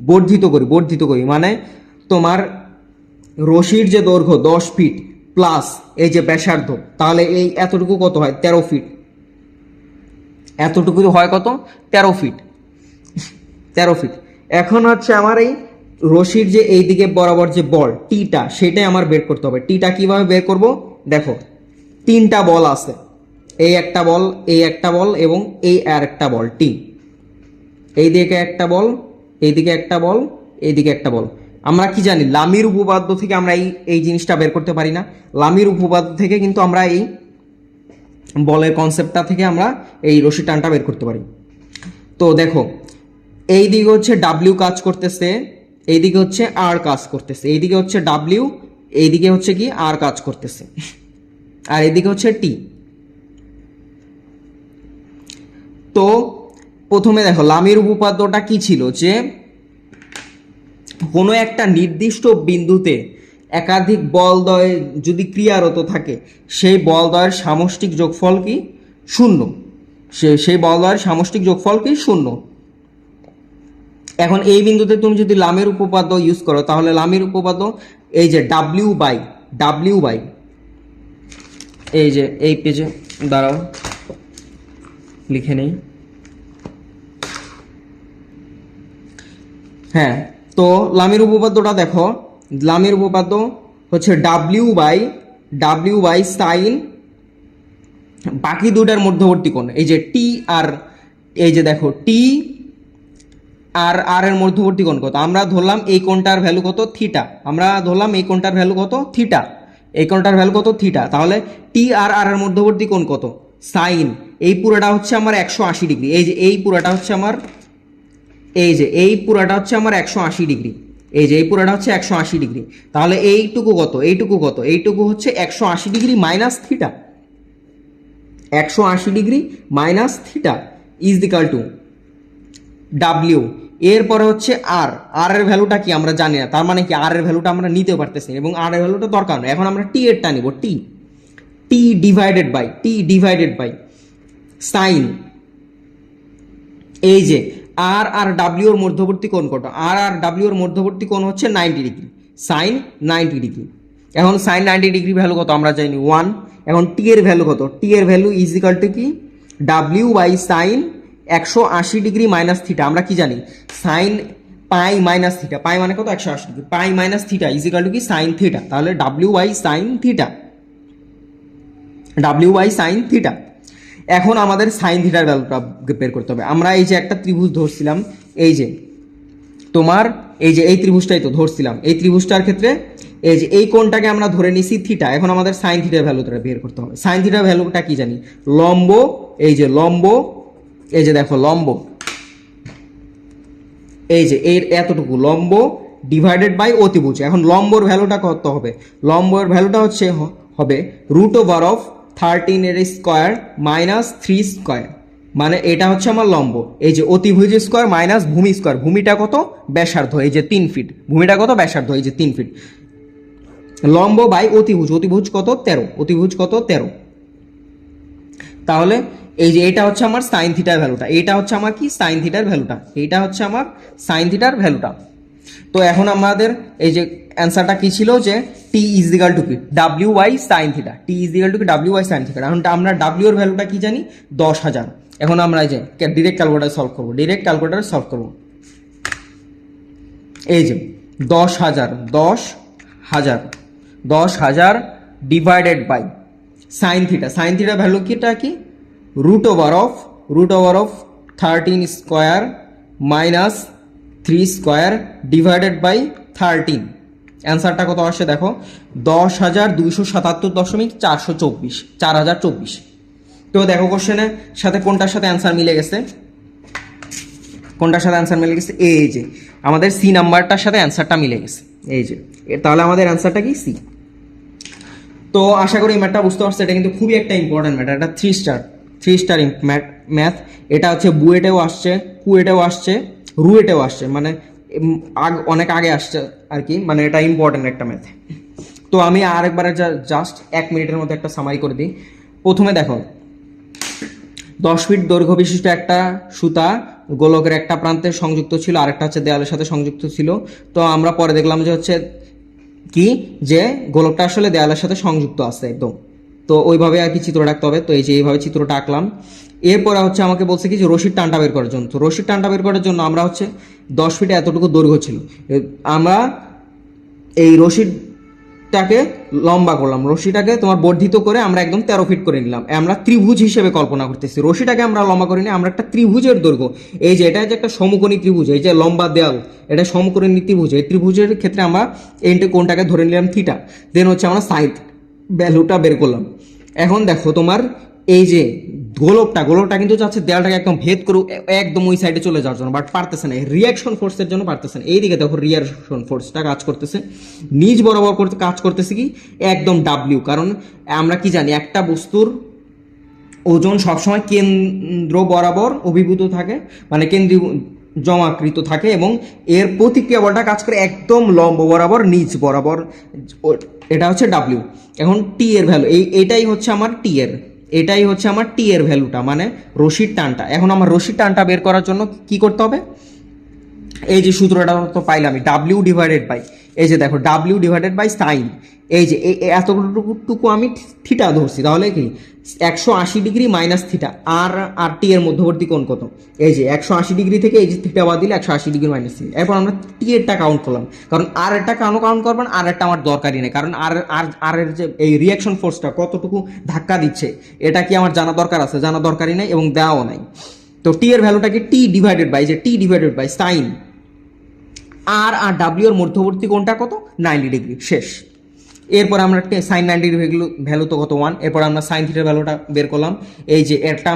বর্ধিত করি মানে তোমার রশির যে দৈর্ঘ্য 10 ফিট প্লাস এই যে ব্যাসার্ধ, তাহলে এই এতটুকু কত হয় 13 ফিট, এতটুকু হয় কত 13 ফিট, 13 ফিট। এখন হচ্ছে আমার এই রশির যে এই দিকে বরাবর যে বল টিটা, সেটাই আমার বের করতে হবে। টিটা কিভাবে বের করব, দেখো 3টা বল আছে, এই একটা বল, এই একটা বল এবং এই আর একটা বল টি, এই দিকে একটা বল, এইদিকে একটা বল, এইদিকে একটা বল। আমরা কি জানি লামির উপপাদ্য থেকে আমরা এই জিনিসটা বের করতে পারি না, লামির উপপাদ্য থেকে কিন্তু আমরা এই বলের কনসেপ্টটা থেকে আমরা এই রশি টানটা বের করতে পারি। তো দেখো এই দিকে হচ্ছে ডাব্লিউ কাজ করতেছে, এইদিকে হচ্ছে আর কাজ করতেছে, এইদিকে হচ্ছে ডাব্লিউ, এইদিকে হচ্ছে কি আর কাজ করতেছে, আর এইদিকে হচ্ছে টি। তো প্রথমে দেখো লামির উপপাদ্যটা কি ছিল, যে কোনো একটা নির্দিষ্ট বিন্দুতে একাধিক বলদ্বয় যদি ক্রিয়ারত থাকে, সেই বলদ্বয়ের সামষ্টিক যোগফল কি শূন্য, সেই বলদ্বয়ের সামষ্টিক যোগফল কি শূন্য। এখন এই বিন্দুতে তুমি যদি লামের উপপাদ্য ইউজ করো, তাহলে লামের উপপাদ্য এই যে ডাব্লিউ বাই এই যে এই পেজে দাঁড়াও লিখে নেই, হ্যাঁ। তো লামের উপপাদ্যটা দেখো, লামের উপপাদ্য হচ্ছে ডাব্লিউ বাই সাইন বাকি দুটার মধ্যবর্তী কোণ, এই যে টি আর এই যে দেখো টি আর এর মধ্যবর্তী কোণ কত, আমরা ধরলাম এই কোণটার ভ্যালু কত থিটা, আমরা ধরলাম এই কোণটার ভ্যালু কত থিটা, এই কোণটার ভ্যালু কত থিটা, তাহলে টি আর এর মধ্যবর্তী কোণ কত সাইন, এই পুরোটা হচ্ছে আমার 180 ডিগ্রি, এই যে এই পুরোটা হচ্ছে আমার, এই যে এই পুরোটা হচ্ছে আমার 180 ডিগ্রি, এই যে এই পুরোটা হচ্ছে 180 ডিগ্রি, তাহলে এইটুকু কত, এইটুকু হচ্ছে 180 degree minus theta, 180 degree minus theta is equal two W. এরপরে হচ্ছে আর এর ভ্যালুটা কি আমরা জানি না, তার মানে কি আর এর ভ্যালুটা আমরা নিতেও পারতেছি না, এবং আর এর ভ্যালুটা দরকার নয়। এখন আমরা টি এরটা নিব, টি ডিভাইডেড বাই সাইন, এই যে আর ডাব্লিউ এর মধ্যবর্তী কোণ কত, আর ডাব্লিউ এর মধ্যবর্তী কোণ হচ্ছে 90 ডিগ্রি, সাইন 90 ডিগ্রি। এখন সাইন 90 ডিগ্রি ভ্যালু কত আমরা জানি 1। এখন টি এর ভ্যালু কত, টি এর ভ্যালু ইজ ইকাল টু কি W by sine 180 degree minus theta, আমরা কি জানি sine pi minus theta, pi মানে কত 180 degree, pi minus theta is equal to কি সাইন থিটা, তাহলে ডাব্লিউ বাই সাইন থিটা। এখন আমাদের সাইন থিটার ভ্যালুটা বের করতে হবে। আমরা এই যে একটা ত্রিভুজ ধরছিলাম, এই যে তোমার এই যে এই ত্রিভুজটাই তো ধরছিলাম, এই ত্রিভুজটার ক্ষেত্রে এই যে এই কোণটাকে আমরা ধরে নিছি থিটা, এখন আমাদের সাইন থিটার ভ্যালুটা বের করতে হবে। সাইন থিটার ভ্যালুটা কি জানি, লম্ব, এই যে লম্ব, এই যে দেখো লম্ব, এই যে এর এতটুকু লম্ব ডিভাইডেড বাই অতিভুজ। এখন লম্বর ভ্যালুটা কত হবে, লম্বর ভ্যালুটা হচ্ছে হবে রুট ওভার অফ 13 এর স্কোয়ার মাইনাস 3 স্কোয়ার, মানে এটা হচ্ছে আমার লম্ব, এই যে অতিভুজ স্কোয়ার মাইনাস ভূমি স্কোয়ার, ভূমিটা কত ব্যাসার্ধ এই যে 3 ফিট, ভূমিটা কত ব্যাসার্ধ এই যে 3 ফিট, লম্ব বাই অতিভুজ, অতিভুজ কত 13, তাহলে এই যে এটা হচ্ছে আমার সাইন থিটার ভ্যালুটা, এটা হচ্ছে আমার কি সাইন থিটার ভ্যালুটা, এইটা হচ্ছে আমার সাইন থিটার ভ্যালুটা। তো এখন আমাদের এই যে অ্যান্সারটা কি ছিল, যে টি ইজ ইকাল টু কি W by sine theta, T is equal to কি ডাব্লিউ বাই সাইন থিটা। এখন আমরা ডাব্লিউ এর ভ্যালুটা কি জানি 10,000। এখন আমরা এই যে ডিরেক্ট ক্যালকুলেটর সলভ করব, এই যে 10,000 divided by sine theta value কিটা কি root over of 13 square minus 3 square divided by 13, অ্যান্সারটা কত আসে দেখো, 10,277.424, 4024। তো দেখো কোশ্চেনের সাথে কোনটার সাথে অ্যান্সার মিলে গেছে, কোনটার সাথে অ্যান্সার মিলে গেছে, এই যে আমাদের সি নাম্বারটার সাথে অ্যান্সারটা মিলে গেছে, এই যে তাহলে আমাদের অ্যান্সারটা কি সি। তো আশা করি এই ম্যাথটা বুঝতে পারছো, এটা কিন্তু খুবই একটা ইম্পর্টেন্ট ম্যাথ, এটা 3 স্টার ম্যাথ। এটা হচ্ছে বুয়েটেও আসছে, কুয়েটেও আসছে, রুয়েটেও আসছে, মানে অনেক আগে আসছে আর কি, মানে এটা ইম্পর্টেন্ট একটা ম্যাথ। তো আমি আরেকবারে জাস্ট 1 মিনিটের মধ্যে একটা সামারি করে দিই। প্রথমে দেখো, 10 ফিট দৈর্ঘ্য বিশিষ্ট একটা সুতা গোলকের একটা প্রান্তে সংযুক্ত ছিল, আরেকটা হচ্ছে দেওয়ালের সাথে সংযুক্ত ছিল। তো আমরা পরে দেখলাম যে হচ্ছে কি, যে গোলকটা আসলে দেওয়ালের সাথে সংযুক্ত আছে একদম। তো ওইভাবে আর কি চিত্র রাখতে হবে। তো এই যে এইভাবে চিত্রটা আঁকলাম। এরপরে হচ্ছে আমাকে বলছে কি যে রশির টানটা বের করার জন্য। তো রশির টানটা বের করার জন্য আমরা হচ্ছে 10 ফিটে এতটুকু দৈর্ঘ্য ছিল, আমরা এই রশিটাকে লম্বা করলাম, রশিটাকে তোমার বর্ধিত করে আমরা একদম 13 ফিট করে নিলাম। আমরা ত্রিভুজ হিসেবে কল্পনা করতেছি, রশিটাকে আমরা লম্বা করিনি, আমরা একটা ত্রিভুজের দৈর্ঘ্য, এই যে এটা যে একটা সমকোণী ত্রিভুজ, এই যে লম্বা দেয়াল, এটা সমকোণী ত্রিভুজ। এই ত্রিভুজের ক্ষেত্রে আমরা এই কোণটাকে ধরে নিলাম থিটা, দেন হচ্ছে আমরা সাইন ভ্যালুটা বের করলাম। এখন দেখো তোমার এই যে গোলকটা কিন্তু যাচ্ছে দেয়ালটাকে একদম ভেদ করে একদম ওই সাইডে চলে যাওয়ার জন্য, বাট পারতেছে না, রিয়াকশন ফোর্সের জন্য পারতেছে না। এইদিকে দেখো রিয়াকশন ফোর্সটা কাজ করতেছে, নিজ বরাবর কাজ করতেছে কি একদম ডাব্লিউ। কারণ আমরা কি জানি, একটা বস্তুর ওজন সবসময় কেন্দ্র বরাবর অভিভূত থাকে, মানে কেন্দ্রীয় জমাকৃত থাকে, এবং এর প্রতিক্রিয়া বলটা কাজ করে একদম লম্ব বরাবর নিচ বরাবর, এটা হচ্ছে ডাব্লিউ। এখন টি এর ভ্যালু এটাই হচ্ছে আমার টি এর, এটাই হচ্ছে আমার টি এর ভ্যালুটা, মানে রশির টানটা। এখন আমার রশির টানটা বের করার জন্য কি করতে হবে, এই যে সূত্রটা তো পাইলাম, ডাব্লিউ ডিভাইডেড বাই, এই যে দেখো ডাব্লিউ ডিভাইডেড বাই সাইন, এই যে এতটুকু আমি থিটা ধরছি, তাহলে কি 180 ডিগ্রি মাইনাস থিটা, আর টি এর মধ্যবর্তী কোণ কত, এই যে 180 ডিগ্রি থেকে এই যে থিটা বাদ দিলে 180 ডিগ্রি মাইনাস থিটা। এরপর আমরা টি এরটা কাউন্ট করলাম, কারণ আর একটা কাউন্ট করবেন, আর একটা আমার দরকারই নেই, কারণ আর এর যে এই রিয়াকশন ফোর্সটা কতটুকু ধাক্কা দিচ্ছে এটা কি আমার জানা দরকার আছে, জানা দরকারই নেই এবং দেওয়াও নাই। তো টি এর ভ্যালুটাকে টি ডিভাইডেড বাই, যে টি ডিভাইডেড বাই সাইন আর ডাব্লিউ এর মধ্যবর্তী কোণটা কত, 90 ডিগ্রি, শেষ। এরপর আমরা সাইন 90 ডিগ্রি ভ্যালু তো কত 1, এরপর আমরা সাইন থিটার ভ্যালুটা বের করলাম। এই যে একটা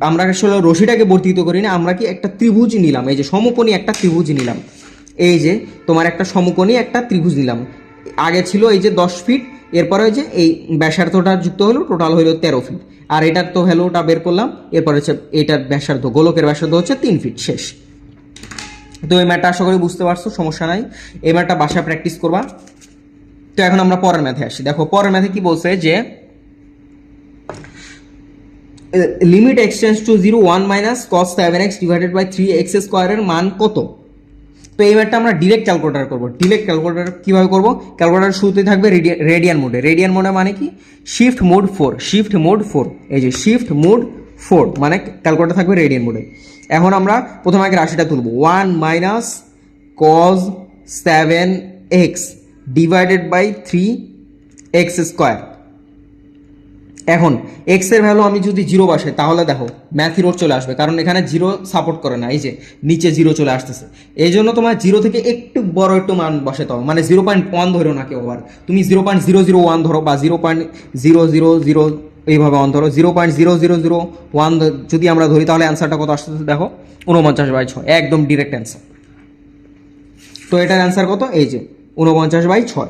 আমরা আসলে রশিটাকে বর্ধিত করি না, আমরা কি একটা ত্রিভুজ নিলাম, এই যে সমকোণী একটা ত্রিভুজ নিলাম, এই যে তোমার একটা সমকোণী একটা ত্রিভুজ নিলাম। আগে ছিল এই যে 10 ফিট, এরপরে ওই যে এই ব্যাসার্ধটা যুক্ত হলো, টোটাল হলো 13 ফিট, আর এটার তো ভ্যালুটা বের করলাম। এরপর হচ্ছে এটার ব্যাসার্ধ, গোলকের ব্যাসার্ধ হচ্ছে 3 ফিট, শেষ। তো এই ম্যাথটা আশা করি বুঝতে পারছো, সমস্যা নাই, এই ম্যাথটা বাসায় প্র্যাকটিস করবা। তো এখন আমরা পরের ম্যাথে আসি। দেখো পরের ম্যাথে কি বলছে, যে limit x tends to 0 1 minus cos 7x divided by 3x স্কোয়ারের মান কত। তো এই ম্যাথটা আমরা ডিরেক্ট ক্যালকুলেটর করবো। ডিরেক্ট ক্যালকুলেটর কিভাবে করবো, ক্যালকুলেটর শুরুতে থাকবে রেডিয়ান মোডে। রেডিয়ান মোডে মানে কি, শিফট মোড 4, শিফট মোড 4, এই যে শিফট মোড 4 মানে ক্যালকুলেটর থাকবে রেডিয়ান মোডে। এখন আমরা প্রথমে আগে রাশিটা তুলবো, 1 minus cos 7x divided by 3x square. এখন x এর ভ্যালু আমি যদি 0 বসাই, তাহলে দেখো ম্যাথ রোড চলে আসবে, কারণ এখানে 0 সাপোর্ট করে না, এই যে নিচে 0 চলে আসতেছে। এই জন্য তোমার 0 থেকে একটু বড় একটু মান বসাতে হবে, মানে 0.1 ধরো না কেউ, আবার তুমি 0.001 ধরো, বা 0.000 এইভাবে অন ধরো, 0.0001 যদি আমরা ধরি, তাহলে অ্যান্সারটা কত আসতেছে দেখো, 49/6, একদম ডিরেক্ট অ্যান্সার। তো এটার অ্যান্সার কত, এই যে 49/6।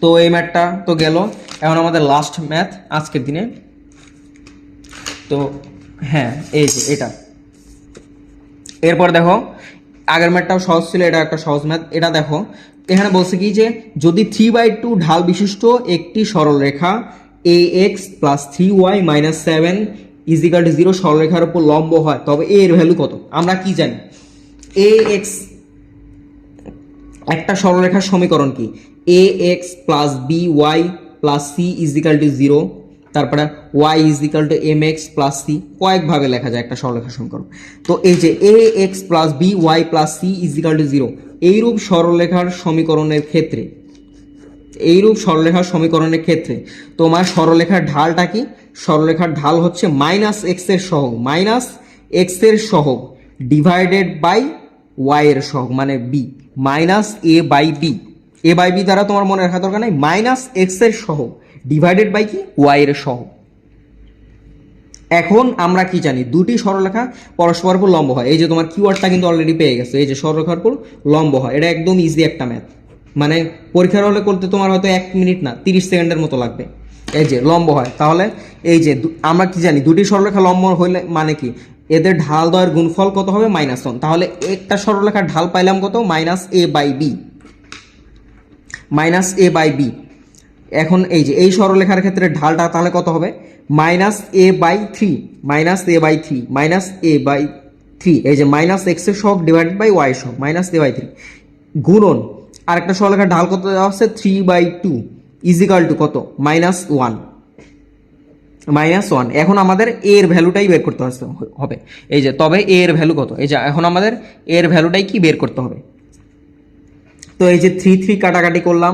তো এই ম্যাথটা তো গেল। এখন আমাদের লাস্ট ম্যাথ আজকের দিনে। তো হ্যাঁ, এই যে এটা, এরপর দেখো আগের ম্যাথটাও সহজ ছিল, এটা একটা সহজ ম্যাথ। এটা দেখো এখানে বলছে কি, যে যদি 3/2 ঢাল বিশিষ্ট একটি সরলরেখা ax plus 3y minus 7 is equal to 0 সরলরেখার উপর লম্ব হয়, তবে a এর ভ্যালু কত। আমরা কি জানি, ax একটা সরলরেখার সমীকরণ কি, ax plus by plus c is equal to 0, তারপরে y is equal to mx plus c, কয়েকভাবে লেখা যায় একটা সরলরেখার সমীকরণ। তো এই যে ax plus by plus c is equal to 0, এইরূপ সরলরেখার সমীকরণের ক্ষেত্রে, এইরূপ সরলরেখার সমীকরণের ক্ষেত্রে তোমার সরলরেখার ঢালটা কি, সরলরেখার ঢাল হচ্ছে মাইনাস এক্স এর সহগ, মাইনাস এক্স এর সহগ ডিভাইডেড বাই ওয়াই এর সহগ মানে B, minus A by B, A by B দ্বারা তোমার মনে রাখার দরকার নাই, মাইনাস এক্স এর সহগ ডিভাইডেড বাই কি ওয়াই এর সহগ। এখন আমরা কি জানি, দুটি সরলরেখা পরস্পর উপর লম্ব হয়। এই যে তোমার কিওয়ার্ডটা কিন্তু অলরেডি পেয়ে গেছে, এই যে সরলরেখার উপর লম্ব হয়, এটা একদম ইজি একটা ম্যাথ, মানে পরীক্ষার হলে করতে তোমার হয়তো 1 মিনিট না 30 সেকেন্ডের মতো লাগবে। এই যে লম্ব হয়, তাহলে এই যে আমরা কি জানি, দুটি সরলরেখা লম্ব হইলে মানে কি, এদের ঢাল দ্বয়ের গুণফল কত হবে -1, তাহলে একটা সরলরেখার ঢাল পাইলাম কত, minus A by B, minus A by B. এখন এই যে এই সরলরেখার ক্ষেত্রে ঢালটা তাহলে কত হবে, minus A by three, minus A by three, minus A by three, এই যে মাইনাস এক্স এর সহগ ডিভাইডেড বাই ওয়াই সহগ মাইনাস এ বাই থ্রি, গুণন আরেকটা সরলরেখার ঢাল কত দেওয়া হচ্ছে 3/2 ইজিক্যাল টু কত, -1, -1। এখন আমাদের এ এর ভ্যালুটাই বের করতে হবে। এই যে তবে এ এর ভ্যালু কত, এই যে এখন আমাদের এ এর ভ্যালুটাই কি বের করতে হবে। তো এই যে 3 কাটাকাটি করলাম,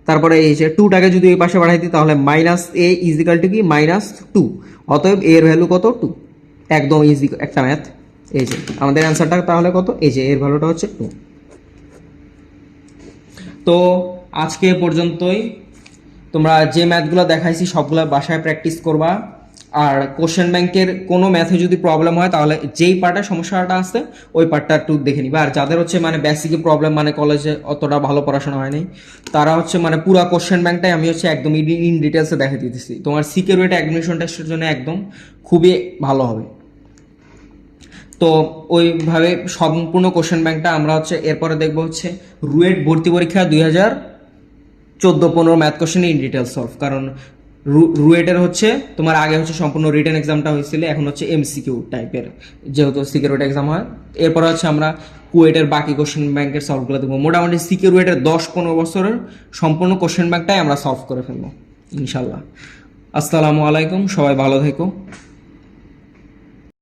তারপরে এই যে 2টাকে যদি এই পাশে বাড়াই দিই তাহলে মাইনাস এ ইজিক্যাল টু কি -2, অতএব এর ভ্যালু কত 2, একদম ইজি একটা ম্যাথ। এই যে আমাদের অ্যান্সারটা তাহলে কত, এই যে এর ভ্যালুটা হচ্ছে 2। তো আজকে পর্যন্তই, তোমরা যে ম্যাথগুলো দেখাইছি সবগুলো বাসায় প্র্যাকটিস করবা। আর কোশ্চেন ব্যাংকের কোনো ম্যাথে যদি প্রবলেম হয় তাহলে যেই পার্টে সমস্যাটা আছে ওই পার্টটা একটু দেখে নিবা। আর যাদের হচ্ছে মানে বেসিকে প্রবলেম, মানে কলেজে অতটা ভালো পড়াশোনা হয়নি, তারা হচ্ছে মানে পুরো কোশ্চেন ব্যাংকটাই আমি হচ্ছে একদম ইন ডিটেলসে দেখা দিতেছি। তোমার সিকিউরিটি অ্যাডমিশন টেস্টের জন্য একদম খুবই ভালো হবে। তো ওইভাবে সম্পূর্ণ কোশ্চেন ব্যাংকটা আমরা হচ্ছে এরপরে দেখবো হচ্ছে রুয়েট ভর্তি পরীক্ষা 2014-15 math question in detail solve. কারণ রুয়েটের হচ্ছে তোমার আগে হচ্ছে সম্পূর্ণ রিটেন এক্সামটা হয়েছিল, এখন হচ্ছে এমসিকিউ টাইপের, যেহেতু সিকিউরিটি এক্সাম হয়। এরপরে হচ্ছে আমরা কুয়েটের বাকি কোশ্চেন ব্যাংকের সলভগুলো দেখবো। মোটামুটি সিকিউরিটির 10-15 বছরের সম্পূর্ণ কোশ্চেন ব্যাংকটাই আমরা সলভ করে ফেলবো ইনশাল্লাহ। আসসালামু আলাইকুম, সবাই ভালো থেকো।